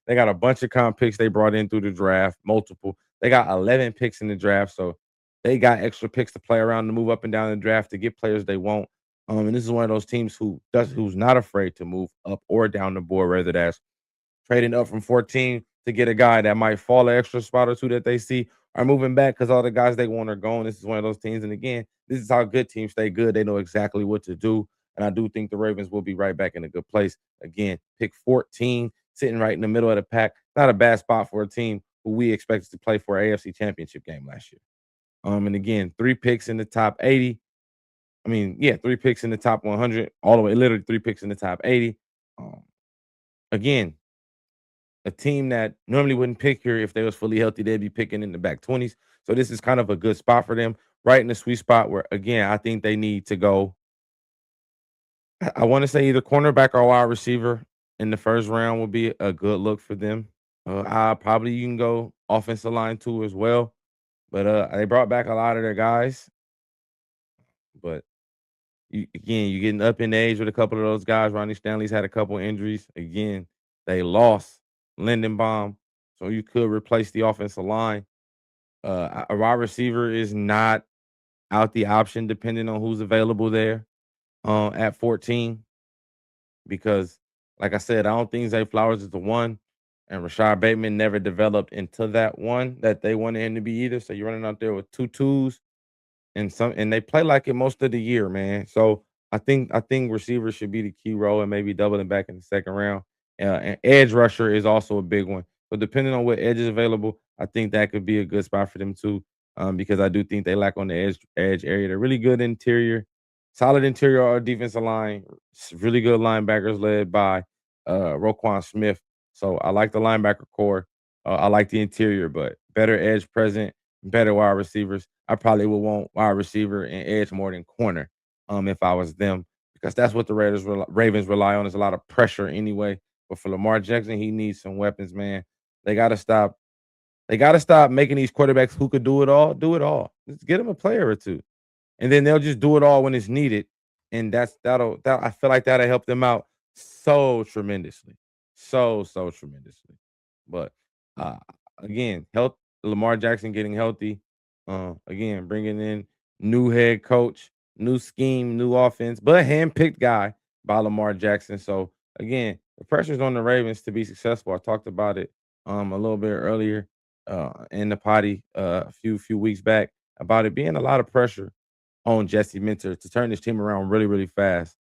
They got a bunch of comp picks they brought in through the draft, multiple. They got 11 picks in the draft, so they got extra picks to play around to move up and down the draft to get players they want. And this is one of those teams who's not afraid to move up or down the board, whether that's trading up from 14 to get a guy that might fall an extra spot or two that they see, are moving back because all the guys they want are gone. This is one of those teams. And again, this is how good teams stay good. They know exactly what to do. And I do think the Ravens will be right back in a good place. Again, pick 14, sitting right in the middle of the pack. Not a bad spot for a team who we expected to play for an AFC championship game last year. And again, 3 picks in the top 80. I mean, yeah, 3 picks in the top 100, all the way, literally 3 picks in the top 80. Um, again, a team that normally wouldn't pick here if they was fully healthy, they'd be picking in the back 20s. So this is kind of a good spot for them, right in the sweet spot where again, I think they need to go. I want to say either cornerback or wide receiver in the first round would be a good look for them. I probably you can go offensive line too as well. But they brought back a lot of their guys. But you're getting up in age with a couple of those guys. Ronnie Stanley's had a couple injuries. Again, they lost Lindenbaum, so you could replace the offensive line. A wide receiver is not out the option depending on who's available there at 14 because, like I said, I don't think Zay Flowers is the one, and Rashad Bateman never developed into that one that they wanted him to be either. So you're running out there with two twos and they play like it most of the year, man. So I think receivers should be the key role and maybe doubling back in the second round. And edge rusher is also a big one. So depending on what edge is available, I think that could be a good spot for them too. Because I do think they lack on the edge area. They're really good interior, solid interior or defensive line, really good linebackers led by Roquan Smith. So I like the linebacker core. I like the interior, but better edge present, better wide receivers. I probably would want wide receiver and edge more than corner, if I was them, because that's what the Ravens rely on is a lot of pressure anyway. But for Lamar Jackson, he needs some weapons, man. They got to stop. They got to stop making these quarterbacks who could do it all. Do it all. Just get them a player or two, and then they'll just do it all when it's needed. And that I feel like that'll help them out so tremendously, so tremendously. But uh, again, health Lamar Jackson getting healthy. Again, bringing in new head coach, new scheme, new offense, but handpicked guy by Lamar Jackson. So again, the pressure's on the Ravens to be successful. I talked about it a little bit earlier in the potty a few weeks back about it being a lot of pressure on Jesse Minter to turn this team around really, really fast.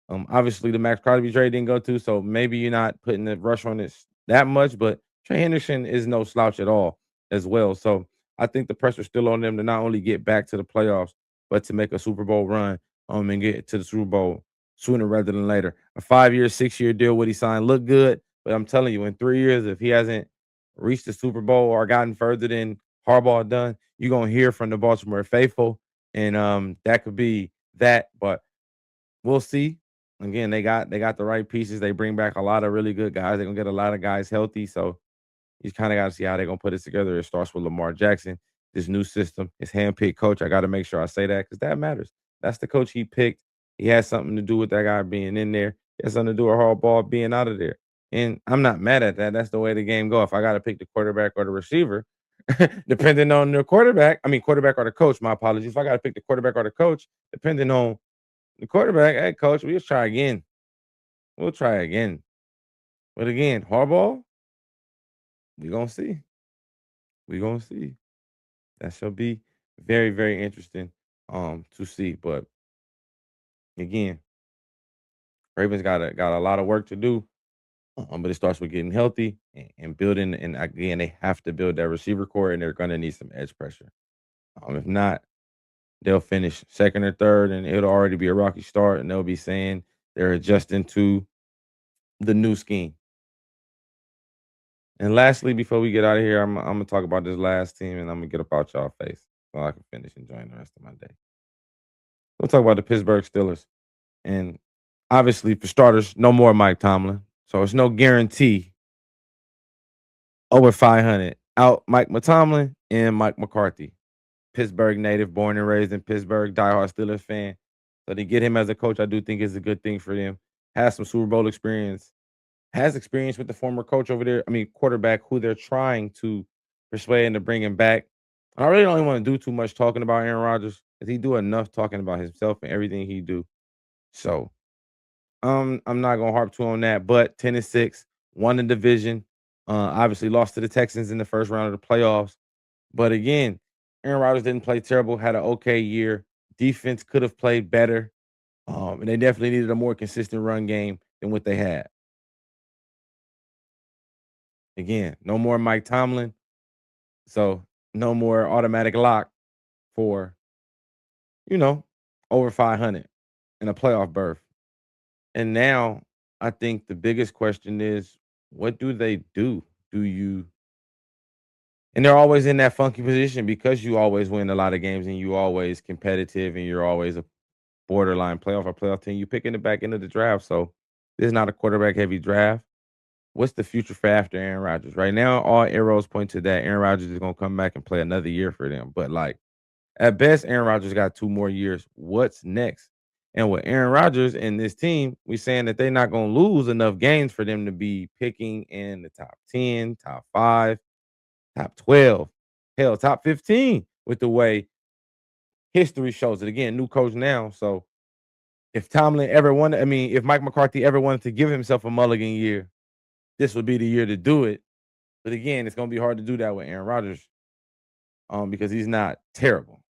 Obviously, the Max Crosby trade didn't go to, so maybe you're not putting the rush on this that much, but Trey Henderson is no slouch at all as well. So I think the pressure's still on them to not only get back to the playoffs, but to make a Super Bowl run and get to the Super Bowl sooner rather than later. A 5-year, 6-year deal, what he signed looked good, but I'm telling you, in 3 years, if he hasn't reached the Super Bowl or gotten further than Harbaugh done, you're gonna hear from the Baltimore faithful and that could be that, but we'll see. Again, they got the right pieces. They bring back a lot of really good guys. They're gonna get a lot of guys healthy. So you kind of got to see how they're gonna put it together. It starts with Lamar Jackson, this new system, his handpicked coach. I got to make sure I say that because that matters. That's the coach he picked. He has something to do with that guy being in there. He has something to do with Harbaugh being out of there. And I'm not mad at that. That's the way the game go. If I got to pick the quarterback or the receiver, depending on the quarterback or the coach. My apologies. If I got to pick the quarterback or the coach, depending on the quarterback, hey coach, we'll try again. We'll try again. But again, Harbaugh, we gonna see. We gonna see. That shall be very, very interesting to see. But again, Ravens got a lot of work to do. But it starts with getting healthy and building. And again, they have to build that receiver core, and they're going to need some edge pressure. If not, they'll finish second or third, and it'll already be a rocky start, and they'll be saying they're adjusting to the new scheme. And lastly, before we get out of here, I'm gonna talk about this last team, and I'm gonna get up out y'all face so I can finish enjoying the rest of my day. We'll talk about the Pittsburgh Steelers, and obviously, for starters, no more Mike Tomlin, so it's no guarantee over 500 out Mike Tomlin and Mike McCarthy. Pittsburgh native, born and raised in Pittsburgh, diehard Steelers fan. So to get him as a coach, I do think is a good thing for them. Has some Super Bowl experience, has experience with the former coach over there. I mean, quarterback who they're trying to persuade and to bring him back. I really don't even want to do too much talking about Aaron Rodgers because he do enough talking about himself and everything he do. So I'm not gonna harp too on that. But 10-6, won the division. Obviously lost to the Texans in the first round of the playoffs. But again, Aaron Rodgers didn't play terrible, had an okay year. Defense could have played better. And they definitely needed a more consistent run game than what they had. Again, no more Mike Tomlin. So no more automatic lock for, you know, over 500 in a playoff berth. And now I think the biggest question is what do they do? Do you and they're always in that funky position because you always win a lot of games and you always competitive and you're always a borderline playoff or playoff team. You pick in the back end of the draft. So this is not a quarterback heavy draft. What's the future for after Aaron Rodgers? Right now, all arrows point to that Aaron Rodgers is gonna come back and play another year for them. But like at best, Aaron Rodgers got 2 more years. What's next? And with Aaron Rodgers and this team, we saying that they're not gonna lose enough games for them to be picking in the top 10, top 5, top 12, hell, top 15 with the way history shows it. Again, new coach now. So if Tomlin ever wanted, I mean, if Mike McCarthy ever wanted to give himself a mulligan year, this would be the year to do it. But again, it's gonna be hard to do that with Aaron Rodgers, because he's not terrible.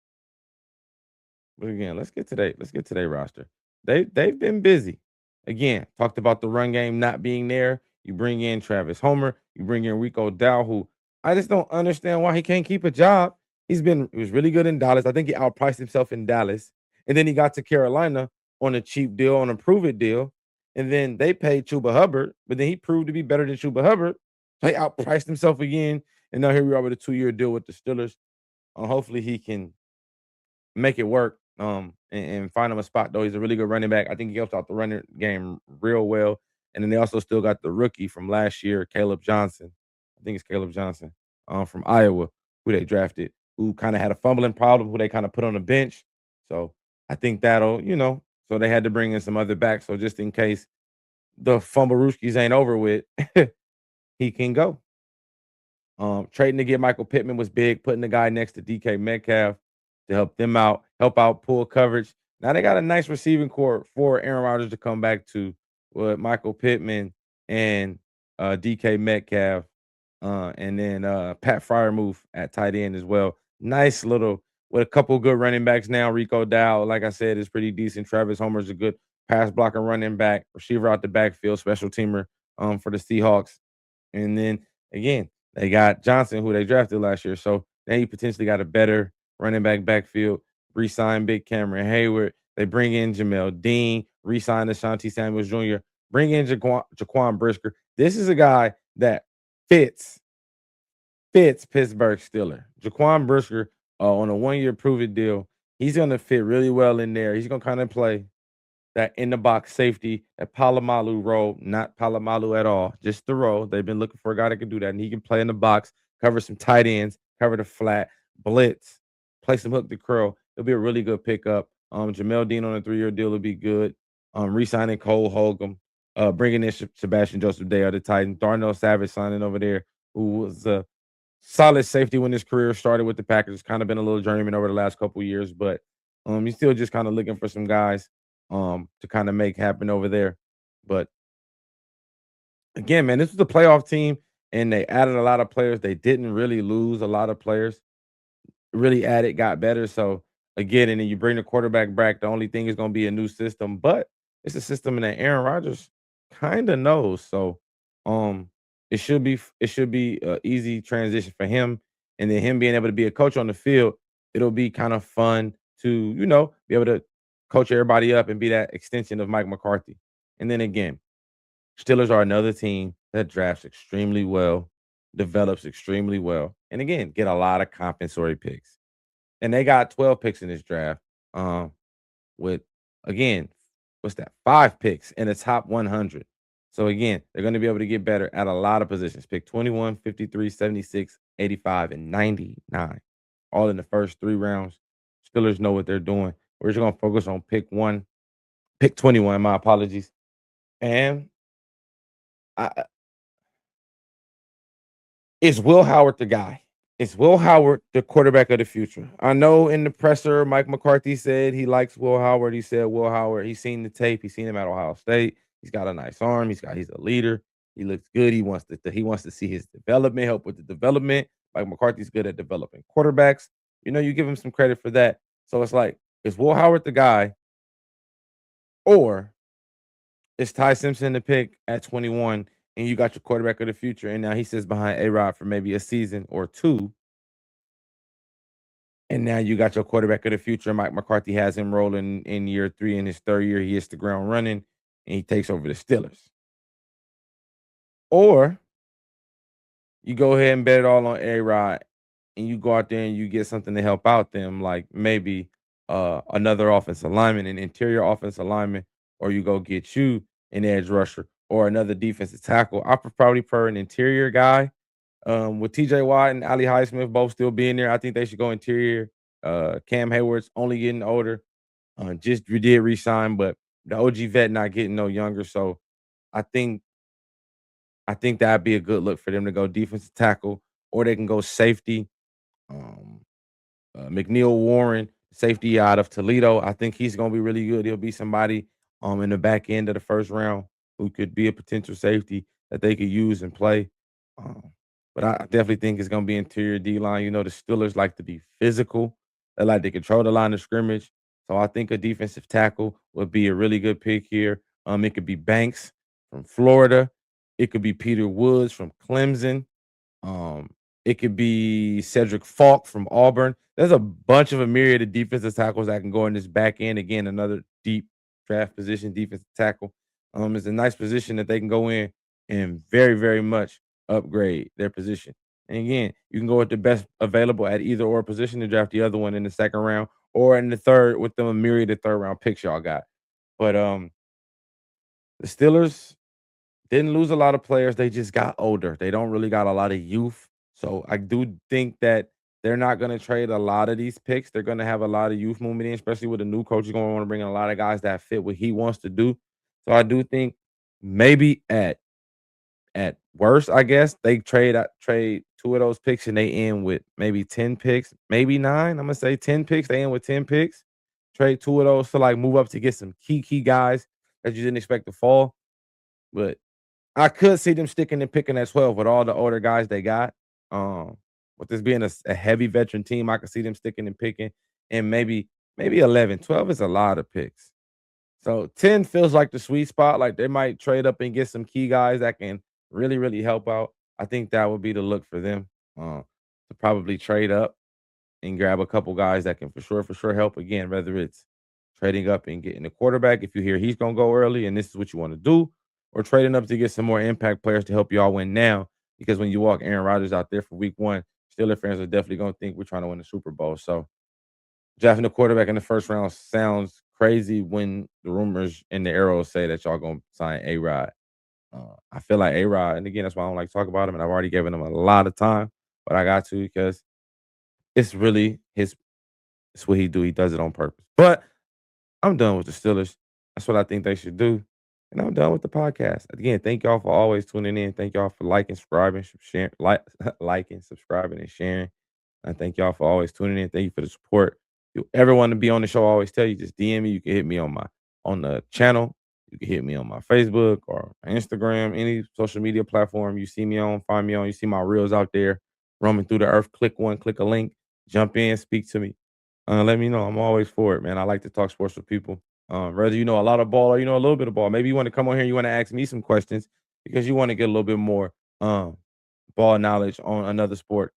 But again, let's get to their roster. They've been busy. Again, talked about the run game not being there. You bring in Travis Homer, you bring in Rico Dow, who I just don't understand why he can't keep a job. He was really good in Dallas. I think he outpriced himself in Dallas. And then he got to Carolina on a cheap deal, on a prove it deal. And then they paid Chuba Hubbard, but then he proved to be better than Chuba Hubbard. So he outpriced himself again. And now here we are with a 2-year deal with the Steelers. Hopefully he can make it work, and find him a spot, though. He's a really good running back. I think he helps out the running game real well. And then they also still got the rookie from last year, Caleb Johnson. I think it's Caleb Johnson, from Iowa, who they drafted, who kind of had a fumbling problem, who they kind of put on the bench. So I think that'll, so they had to bring in some other backs. So just in case the fumblerooskies ain't over with, he can go. Trading to get Michael Pittman was big, putting the guy next to DK Metcalf to help them out, help out pull coverage. Now they got a nice receiving core for Aaron Rodgers to come back to with Michael Pittman and DK Metcalf, and then Pat Fryermuth at tight end as well. Nice little with a couple good running backs now. Rico Dow, like I said, is pretty decent. Travis Homer's a good pass blocker running back, receiver out the backfield, special teamer for the Seahawks. And then again, they got Johnson, who they drafted last year. So now you potentially got a better running back backfield. Resign Big Cameron Hayward. They bring in Jamel Dean, resign Ashanti Samuels Jr., bring in Jaquan Brisker. This is a guy that fits Pittsburgh Steeler. Jaquan Brisker, on a 1-year prove it deal. He's going to fit really well in there. He's going to kind of play that in the box safety, that Palomalu role, not Palomalu at all, just the role. They've been looking for a guy that can do that, and he can play in the box, cover some tight ends, cover the flat, blitz, play some hook to curl. It'll be a really good pickup. Jamel Dean on a 3-year deal will be good. Re-signing Cole Holcomb, bringing in Sebastian Joseph Day of the Titans, Darnell Savage signing over there, who was a solid safety when his career started with the Packers. Kind of been a little journeyman over the last couple of years, but he's still just kind of looking for some guys to kind of make happen over there. But again, man, this was a playoff team and they added a lot of players. They didn't really lose a lot of players, really added, got better. So again, and then you bring the quarterback back. The only thing is going to be a new system, but it's a system that Aaron Rodgers kind of knows. So Um, it should be a easy transition for him, and then him being able to be a coach on the field, it'll be kind of fun to, be able to coach everybody up and be that extension of Mike McCarthy. And then again, Steelers are another team that drafts extremely well, develops extremely well, and again, get a lot of compensatory picks. And they got 12 picks in this draft. With again, what's that? 5 picks in the top 100. So again, they're going to be able to get better at a lot of positions. Pick 21, 53, 76, 85, and 99. All in the first 3 rounds. Steelers know what they're doing. We're just going to focus on pick 21, my apologies. And I, is Will Howard the guy? Is Will Howard the quarterback of the future? I know in the presser, Mike McCarthy said he likes Will Howard. He said Will Howard, he's seen the tape, he's seen him at Ohio State. He's got a nice arm. He's a leader. He looks good. He wants to see his development, help with the development. Mike McCarthy's good at developing quarterbacks. You give him some credit for that. So it's like, is Will Howard the guy, or is Ty Simpson the pick at 21, and you got your quarterback of the future, and now he sits behind A-Rod for maybe a season or 2, and now you got your quarterback of the future. Mike McCarthy has him rolling in year 3. In his 3rd year, he hits the ground running, and he takes over the Steelers. Or you go ahead and bet it all on A-Rod, and you go out there and you get something to help out them, like maybe another offensive lineman, an interior offensive lineman, or you go get you an edge rusher or another defensive tackle. I probably prefer an interior guy. With TJ Watt and Ali Highsmith both still being there, I think they should go interior. Cam Hayward's only getting older. Just did resign, but the OG vet not getting no younger. So I think I think that'd be a good look for them to go defensive tackle, or they can go safety. Um, McNeil Warren, safety out of Toledo. I think he's going to be really good. He'll be somebody in the back end of the first round who could be a potential safety that they could use and play. Um, but I definitely think it's going to be interior D line. The Steelers like to be physical. They like to control the line of scrimmage. So I think a defensive tackle would be a really good pick here. It could be Banks from Florida. It could be Peter Woods from Clemson. Um, it could be Cedric Falk from Auburn. There's a bunch of a myriad of defensive tackles that can go in this back end. Again, another deep draft position, defensive tackle. It's a nice position that they can go in and very, very much upgrade their position. And again, you can go with the best available at either or position and draft the other one in the 2nd round or in the 3rd with them a myriad of 3rd round picks y'all got. But the Steelers didn't lose a lot of players. They just got older. They don't really got a lot of youth. So I do think that they're not going to trade a lot of these picks. They're going to have a lot of youth movement in, especially with the new coach. He's going to want to bring in a lot of guys that fit what he wants to do. So I do think maybe at worst, I guess they trade 2 of those picks and they end with maybe 10 picks, maybe 9. I'm gonna say 10 picks. They end with 10 picks. Trade 2 of those to like move up to get some key guys that you didn't expect to fall. But I could see them sticking and picking at 12 with all the older guys they got. Um, with this being a heavy veteran team, I could see them sticking and picking, and maybe 11. 12 is a lot of picks. So 10 feels like the sweet spot. Like they might trade up and get some key guys that can really, really help out. I think that would be the look for them, to probably trade up and grab a couple guys that can for sure help again, whether it's trading up and getting a quarterback if you hear he's going to go early and this is what you want to do, or trading up to get some more impact players to help y'all win now. Because when you walk Aaron Rodgers out there for week 1, Steelers fans are definitely going to think we're trying to win the Super Bowl. So drafting a quarterback in the 1st round sounds crazy when the rumors and the arrows say that y'all going to sign A-Rod. I feel like A-Rod, and again, that's why I don't like to talk about him, and I've already given him a lot of time, but I got to because it's really it's what he do. He does it on purpose. But I'm done with the Steelers. That's what I think they should do. And I'm done with the podcast. Again, thank y'all for always tuning in. Thank y'all for liking, subscribing, sharing, liking, subscribing, and sharing. And thank y'all for always tuning in. Thank you for the support. If you ever want to be on the show, I always tell you, just DM me. You can hit me on the channel. You can hit me on my Facebook or my Instagram, any social media platform you see me on, find me on. You see my reels out there roaming through the earth. Click one, click a link, jump in, speak to me. Let me know. I'm always for it, man. I like to talk sports with people. Whether you know a lot of ball or you know a little bit of ball. Maybe you want to come on here and you want to ask me some questions. because you want to get a little bit more ball knowledge on another sport,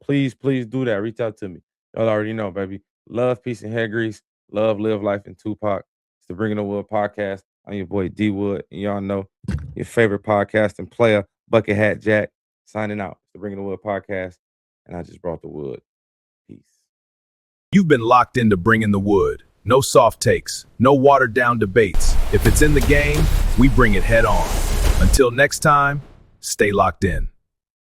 please do that. Reach out to me. Y'all already know, baby. Love, peace, and hair grease. Love, live life, and Tupac. It's the Bringing the Wood podcast. I'm your boy D Wood, and y'all know your favorite podcast and player, Bucket Hat Jack, signing out. It's the Bringing the Wood podcast, and I just brought the wood. Peace. You've been locked into Bringing the Wood. No soft takes, no watered down debates. If it's in the game, we bring it head on. Until next time, stay locked in.